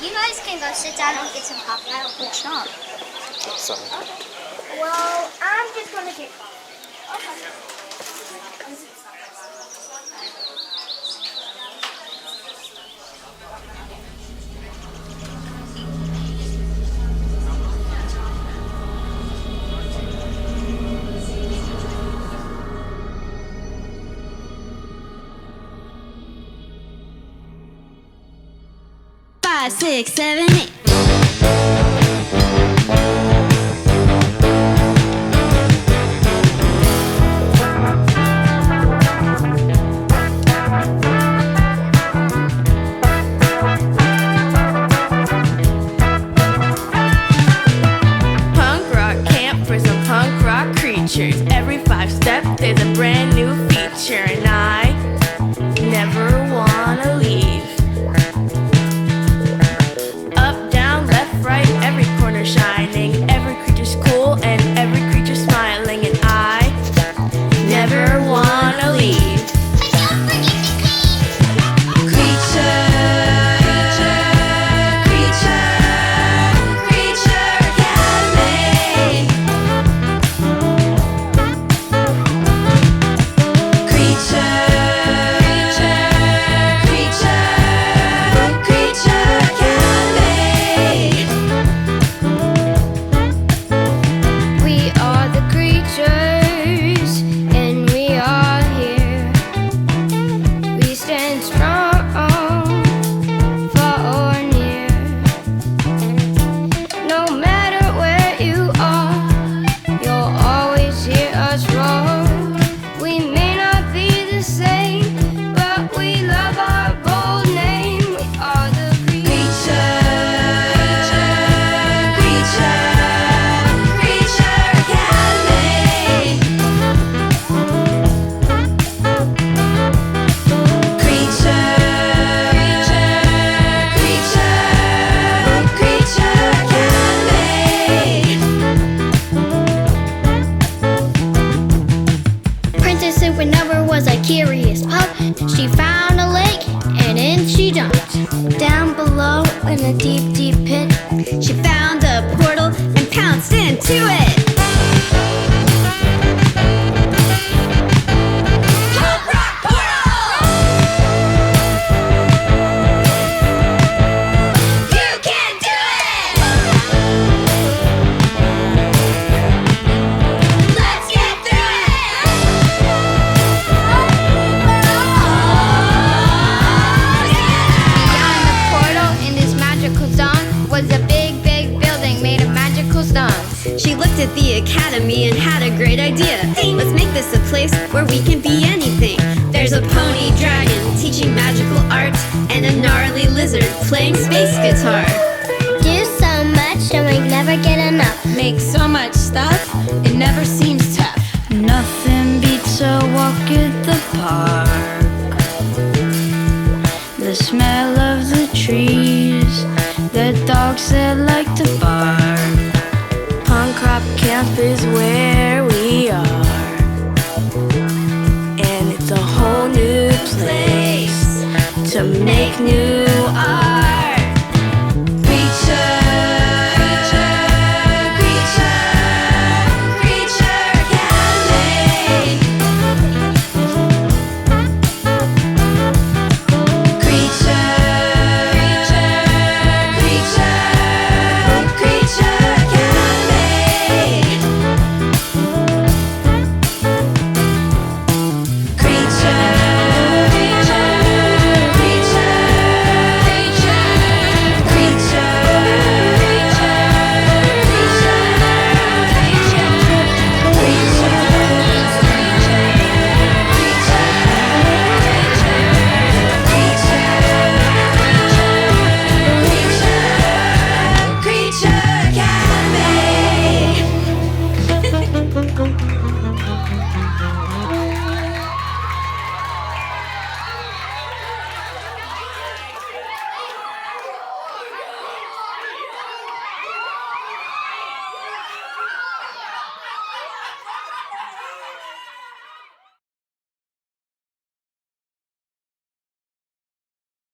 You guys can go sit down and get some coffee. I don't think so. Sorry. Well, I'm just gonna get coffee. Five, six, seven, eight. Punk rock camp for some punk rock creatures. Every 5 step there's a brand new feature, and I never wanna leave. Up, down, left, right, every corner shining. Every creature's cool and every creature smiling, and I never wanna leave. Curious pup, she found a lake and in she jumped. Down below in a deep, deep pit, She found a portal and pounced into it. She looked at the academy and had a great idea. Let's make this a place where we can be anything. There's a pony dragon teaching magical art, and a gnarly lizard playing space guitar. do so much and we never get enough. Make so much stuff, it never seems tough. Nothing beats a walk at the park. The smell of the trees, the dogs that